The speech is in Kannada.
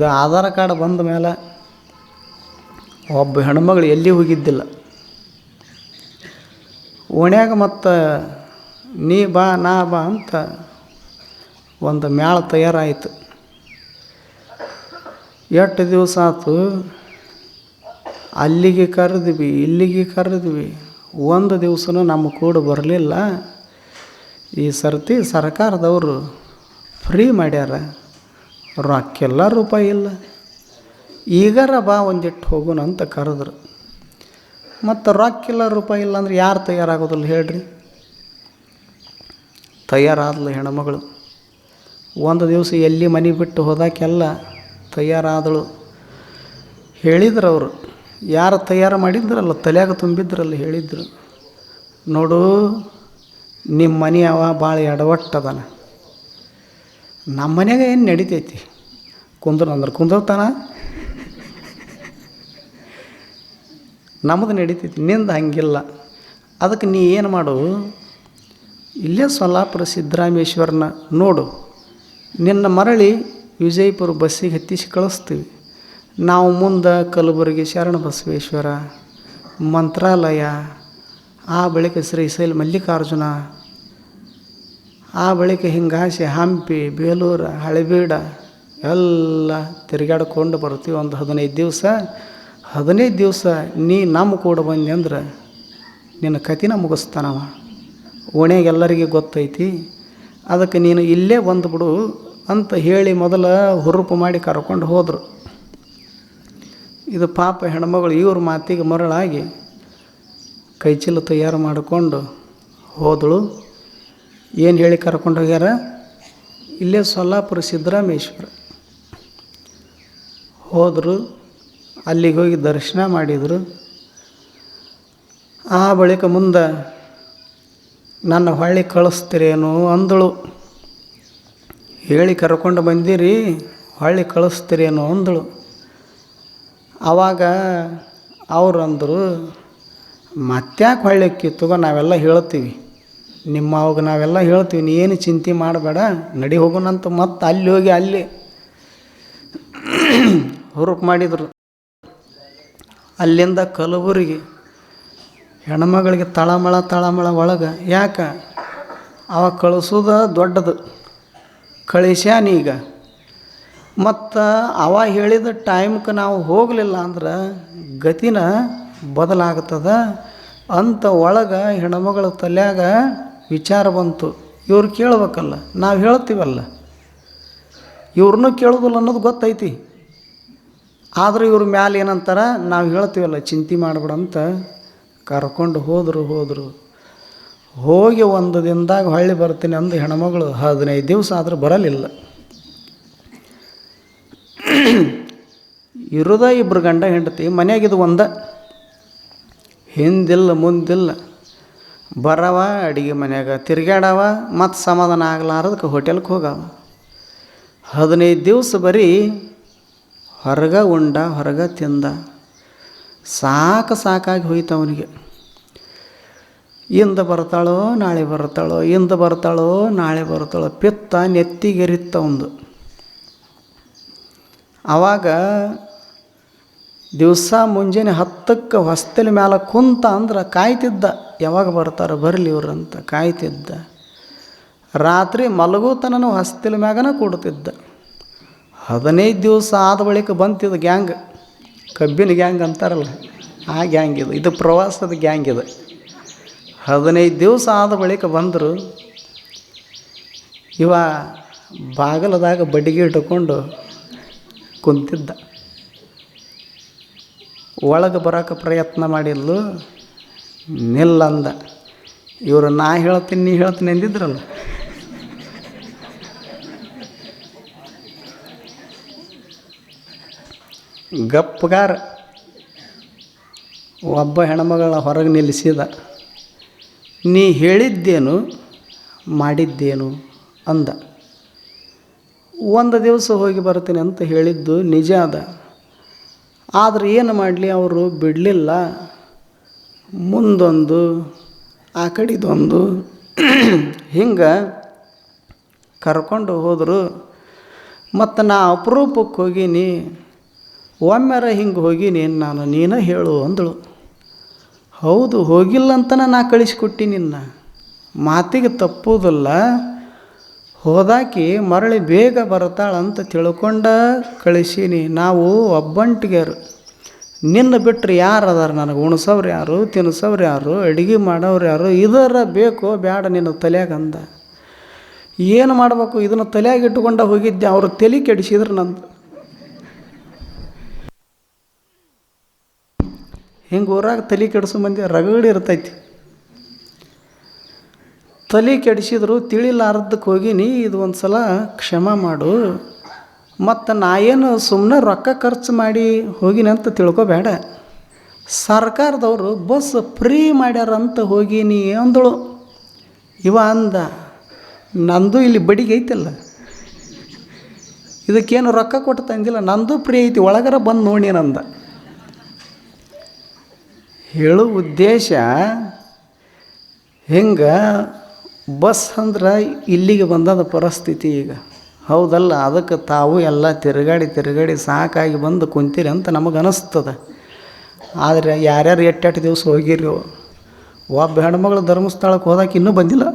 ಇದು ಆಧಾರ್ ಕಾರ್ಡ್ ಬಂದ ಮೇಲೆ ಒಬ್ಬ ಹೆಣ್ಮಗಳು ಎಲ್ಲಿ ಹೋಗಿದ್ದಿಲ್ಲ. ಓಣ್ಯಾಗ ಮತ್ತು ನೀ ಬಾ ನಾ ಬಾ ಅಂತ ಒಂದು ಮ್ಯಾಳ ತಯಾರಾಯಿತು. ಎಷ್ಟು ದಿವಸ ಆಯ್ತು, ಅಲ್ಲಿಗೆ ಕರೆದ್ವಿ ಇಲ್ಲಿಗೆ ಕರೆದ್ವಿ, ಒಂದು ದಿವಸನೂ ನಮ್ಮ ಕೂಡ ಬರಲಿಲ್ಲ. ಈ ಸರ್ತಿ ಸರ್ಕಾರದವರು ಫ್ರೀ ಮಾಡ್ಯಾರ, ರೊಕ್ಕೆಲ್ಲ ರೂಪಾಯಿ ಇಲ್ಲ, ಈಗಾರ ಬಾ ಒಂದಿಟ್ಟು ಹೋಗೋಣ ಅಂತ ಕರೆದ್ರು. ಮತ್ತು ರೊಕ್ಕಿಲ್ಲ ರೂಪಾಯಿ ಇಲ್ಲ ಅಂದ್ರೆ ಯಾರು ತಯಾರಾಗೋದಿಲ್ಲ ಹೇಳ್ರಿ? ತಯಾರಾದ್ಲು ಹೆಣ್ಮಗಳು. ಒಂದು ದಿವಸ ಎಲ್ಲಿ ಮನೆ ಬಿಟ್ಟು ಹೋದಾಕೆಲ್ಲ ತಯಾರಾದಳು. ಹೇಳಿದ್ರು ಅವರು, ಯಾರು ತಯಾರು ಮಾಡಿದ್ರಲ್ಲ, ತಲೆಯಾಗ ತುಂಬಿದ್ರಲ್ಲ, ಹೇಳಿದ್ರು, ನೋಡು ನಿಮ್ಮ ಮನೆ ಅವ ಭಾಳ ಎಡವಟ್ಟದನ, ನಮ್ಮ ಮನೆಯಾಗ ಏನು ನಡಿತೈತಿ, ಕುಂದ್ರು ಅಂದ್ರೆ ಕುಂದಿರ್ತಾನ, ನಮ್ಮದು ನಡಿತೈತಿ, ನಿಂದು ಹಂಗಿಲ್ಲ. ಅದಕ್ಕೆ ನೀ ಏನು ಮಾಡು, ಇಲ್ಲೇ ಸೊಲ್ಲಾಪುರ ಸಿದ್ದರಾಮೇಶ್ವರನ ನೋಡು, ನಿನ್ನ ಮರಳಿ ವಿಜಯಪುರ ಬಸ್ಸಿಗೆ ಹತ್ತಿಸಿ ಕಳಿಸ್ತೀವಿ. ನಾವು ಮುಂದೆ ಕಲಬುರಗಿ ಶರಣ ಬಸವೇಶ್ವರ, ಮಂತ್ರಾಲಯ, ಆ ಬಳಿಕ ಶ್ರೀಶೈಲ ಮಲ್ಲಿಕಾರ್ಜುನ, ಆ ಬಳಿಕ ಹಿಂಗಾಸಿ ಹಂಪಿ, ಬೇಲೂರು, ಹಳೆಬೀಡು ಎಲ್ಲ ತಿರುಗಾಡ್ಕೊಂಡು ಬರ್ತೀವಿ. ಒಂದು 15 ದಿವಸ ನೀ ನಮ್ಮ ಕೂಡ ಬಂದಿ ಅಂದ್ರೆ ನಿನ್ನ ಕತಿನ ಮುಗಿಸ್ತಾನವ. ಓಣ್ಯಾಗ ಎಲ್ಲರಿಗೆ ಗೊತ್ತೈತಿ, ಅದಕ್ಕೆ ನೀನು ಇಲ್ಲೇ ಬಂದುಬಿಡು ಅಂತ ಹೇಳಿ ಮೊದಲ ಹುರುಪು ಮಾಡಿ ಕರ್ಕೊಂಡು ಹೋದರು. ಇದು ಪಾಪ ಹೆಣ್ಮಗಳು ಇವ್ರ ಮಾತಿಗೆ ಮರಳಾಗಿ ಕೈಚೀಲ ತಯಾರು ಮಾಡಿಕೊಂಡು ಹೋದಳು. ಏನು ಹೇಳಿ ಕರ್ಕೊಂಡು ಹೋಗ್ಯಾರ? ಇಲ್ಲೇ ಸೊಲ್ಲಾಪುರ ಸಿದ್ದರಾಮೇಶ್ವರ ಹೋದರು. ಅಲ್ಲಿಗೆ ಹೋಗಿ ದರ್ಶನ ಮಾಡಿದರು. ಆ ಬಳಿಕ ಮುಂದೆ ನನ್ನ ಹೊಳ್ಳಿ ಕಳಿಸ್ತೀರೇನು ಅಂದಳು. ಹೇಳಿ ಕರ್ಕೊಂಡು ಬಂದಿರಿ, ಹೊಳ್ಳಿ ಕಳಿಸ್ತೀರೇನು ಅಂದಳು. ಆವಾಗ ಅವ್ರು ಅಂದರು, ಮತ್ತ್ಯಾಕೆ ಹೊಳ್ಳಿಕ್ಕಿ ತಗೋ, ನಾವೆಲ್ಲ ಹೇಳ್ತೀವಿ, ನಿಮ್ಮ ಅವಾಗ ನಾವೆಲ್ಲ ಹೇಳ್ತೀವಿ, ನೀ ಏನು ಚಿಂತೆ ಮಾಡಬೇಡ, ನಡಿ ಹೋಗೋಣಂತ. ಮತ್ತು ಅಲ್ಲಿ ಹೋಗಿ ಅಲ್ಲಿ ಹುರುಪು ಮಾಡಿದರು. ಅಲ್ಲಿಂದ ಕಲಬುರಗಿ ಹೆಣ್ಮಗಳಿಗೆ ತಳಮಳ ಒಳಗೆ. ಯಾಕೆ ಅವಾಗ ಕಳಿಸೋದು ದೊಡ್ಡದು, ಕಳಿಸ್ಯಾನೀಗ. ಮತ್ತು ಅವ ಹೇಳಿದ ಟೈಮ್ಗೆ ನಾವು ಹೋಗಲಿಲ್ಲ ಅಂದ್ರೆ ಗತಿನ ಬದಲಾಗ್ತದ ಅಂತ ಒಳಗೆ ಹೆಣ್ಮಗಳ ತಲೆಯಾಗ ವಿಚಾರ ಬಂತು. ಇವ್ರು ಕೇಳ್ಬೇಕಲ್ಲ, ನಾವು ಹೇಳ್ತೀವಲ್ಲ, ಇವ್ರನ್ನೂ ಕೇಳೋದಿಲ್ಲ ಅನ್ನೋದು ಗೊತ್ತೈತಿ. ಆದರೂ ಇವ್ರ ಮ್ಯಾಲೆ ಏನಂತಾರೆ, ನಾವು ಹೇಳ್ತೀವಲ್ಲ, ಚಿಂತೆ ಮಾಡ್ಬೇಡ ಅಂತ ಕರ್ಕೊಂಡು ಹೋದರು. ಹೋಗಿ ಒಂದು ದಿನದಾಗ ಹೊಳ್ಳಿ ಬರ್ತೀನಿ ಅಂದು ಹೆಣ್ಮಗಳು 15 ದಿವಸ ಆದರೂ ಬರಲಿಲ್ಲ. ಇರೋದ ಇಬ್ಬರು ಗಂಡ ಹೆಂಡತಿ, ಮನೆಯಾಗಿದ್ದು ಒಂದ, ಹಿಂದಿಲ್ಲ ಮುಂದಿಲ್ಲ, ಬರವ ಅಡುಗೆ ಮನ್ಯಾಗ ತಿರ್ಗಾಡವ, ಮತ್ತು ಸಮಾಧಾನ ಆಗ್ಲಾರದಕ್ಕೆ ಹೋಟೆಲ್ಗೆ ಹೋಗವ. 15 ದಿವಸ ಬರೀ ಹೊರಗೆ ಉಂಡ ಹೊರಗೆ ತಿಂದ. ಸಾಕಾಗಿ ಹೋಯ್ತು ಅವನಿಗೆ. ಇಂದ ಬರ್ತಾಳೋ ನಾಳೆ ಬರ್ತಾಳೋ, ಪಿತ್ತ ನೆತ್ತಿಗೆರಿತ್ತ ಒಂದು. ಆವಾಗ ದಿವಸ ಮುಂಜಾನೆ 10ಕ್ಕೆ ಹೊಸ್ತಲಿ ಮ್ಯಾಲ ಕುಂತ ಅಂದ್ರೆ ಕಾಯ್ತಿದ್ದ, ಯಾವಾಗ ಬರ್ತಾರೆ ಬರಲಿ ಇವ್ರು ಅಂತ ಕಾಯ್ತಿದ್ದ. ರಾತ್ರಿ ಮಲಗುತನೂ ಹೊಸ್ತಲ ಮ್ಯಾಗನ ಕೊಡ್ತಿದ್ದ. 15 ದಿವಸ ಆದ ಬಳಿಕ ಬಂತಿದ್ದು ಗ್ಯಾಂಗ್, ಕಬ್ಬಿನ ಗ್ಯಾಂಗ್ ಅಂತಾರಲ್ಲ ಆ ಗ್ಯಾಂಗ್ ಇದು ಪ್ರವಾಸದ ಗ್ಯಾಂಗ್ ಇದು. 15 ದಿವಸ ಆದ ಬಳಿಕ ಬಂದರು. ಇವ ಬಾಗಲದಾಗ ಬಡಿಗೆ ಇಟ್ಕೊಂಡು ಕುಂತಿದ್ದ. ಒಳಗೆ ಬರೋಕೆ ಪ್ರಯತ್ನ ಮಾಡಿದ್ಲು, ನಿಲ್ಲಂದ. ಇವರು ನಾ ಹೇಳ್ತೀನಿ ನೀ ಹೇಳ್ತೀನಿ ಅಂದಿದ್ರಲ್ಲ, ಗಪ್ಪಗಾರ ಒಬ್ಬ ಹೆಣ್ಮಗಳ ಹೊರಗೆ ನಿಲ್ಲಿಸಿದ. ನೀ ಹೇಳಿದ್ದೇನು ಮಾಡಿದ್ದೇನು ಅಂದ. ಒಂದು ದಿವಸ ಹೋಗಿ ಬರ್ತೀನಿ ಅಂತ ಹೇಳಿದ್ದು ನಿಜ ಅದ, ಆದರೆ ಏನು ಮಾಡಲಿ ಅವರು ಬಿಡಲಿಲ್ಲ. ಮುಂದೊಂದು ಆ ಕಡೆದೊಂದು ಹಿಂಗೆ ಕರ್ಕೊಂಡು ಹೋದರು. ಮತ್ತು ನಾ ಅಪರೂಪಕ್ಕೆ ಹೋಗೀನಿ, ಒಮ್ಮೆರ ಹಿಂಗೆ ಹೋಗೀನಿ ನಾನು, ನೀನು ಹೇಳು ಅಂದಳು. ಹೌದು, ಹೋಗಿಲ್ಲಂತನ ನಾ ಕಳಿಸ್ಕೊಟ್ಟಿ ನಿನ್ನ, ಮಾತಿಗೆ ತಪ್ಪುವುದಿಲ್ಲ. ಹೋದಾಕಿ ಮರಳಿ ಬೇಗ ಬರ್ತಾಳಂತ ತಿಳ್ಕೊಂಡ ಕಳಿಸೀನಿ. ನಾವು ಒಬ್ಬಂಟಿಗೆರು, ನಿನ್ನ ಬಿಟ್ಟರೆ ಯಾರು ಅದಾರ ನನಗೆ? ಉಣ್ಸವ್ರು ಯಾರು, ತಿನ್ಸವ್ರು ಯಾರು, ಅಡುಗೆ ಮಾಡೋರು ಯಾರು? ಇದರ ಬೇಕೋ ಬೇಡ ನಿನ್ನ ತಲೆಯಾಗ ಅಂದ. ಏನು ಮಾಡಬೇಕು, ಇದನ್ನು ತಲೆಯಾಗ ಇಟ್ಟುಕೊಂಡ ಹೋಗಿದ್ದೆ. ಅವರು ತಲೆ ಕೆಡಿಸಿದ್ರು ನಂದು. ಹಿಂಗೆ ಊರಾಗ ತಲೆ ಕೆಡಿಸೋ ಮಂದಿ ರಗಡಿ ಇರ್ತೈತಿ. ತಲೆ ಕೆಡಿಸಿದ್ರು, ತಿಳಿಲಾರ್ದಕ್ಕೆ ಹೋಗಿನಿ, ಇದು ಒಂದು ಸಲ ಕ್ಷಮ ಮಾಡು. ಮತ್ತು ನಾ ಏನು ಸುಮ್ಮನೆ ರೊಕ್ಕ ಖರ್ಚು ಮಾಡಿ ಹೋಗಿನಿ ಅಂತ ತಿಳ್ಕೊಬೇಡ. ಸರ್ಕಾರದವರು ಬಸ್ ಫ್ರೀ ಮಾಡ್ಯಾರಂತ ಹೋಗೀನಿ ಅಂದಳು. ಇವ ಅಂದ, ನಂದು ಇಲ್ಲಿ ಬಡಿಗೆ ಐತಲ್ಲ, ಇದಕ್ಕೇನು ರೊಕ್ಕ ಕೊಟ್ಟು ತಂದಿಲ್ಲ, ನಂದು ಫ್ರೀ ಐತಿ, ಒಳಗರ ಬಂದು ನೋಡಿ ನಂದ. ಹೇಳೋ ಉದ್ದೇಶ ಹಿಂಗೆ ಬಸ್ ಅಂದ್ರೆ ಇಲ್ಲಿಗೆ ಬಂದದ ಪರಿಸ್ಥಿತಿ ಈಗ, ಹೌದಲ್ಲ? ಅದಕ್ಕೆ ತಾವು ಎಲ್ಲ ತಿರುಗಾಡಿ ಸಾಕಾಗಿ ಬಂದು ಕುಂತೀರಿ ಅಂತ ನಮಗೆ ಅನ್ನಿಸ್ತದೆ. ಆದರೆ ಯಾರ್ಯಾರು ಎಟ್ಟೆಟ್ಟು ದಿವಸ ಹೋಗಿರಿ, ಒಬ್ಬ ಹೆಣ್ಮಗಳು ಧರ್ಮಸ್ಥಳಕ್ಕೆ ಹೋದಾಕೆ ಇನ್ನೂ ಬಂದಿಲ್ಲ.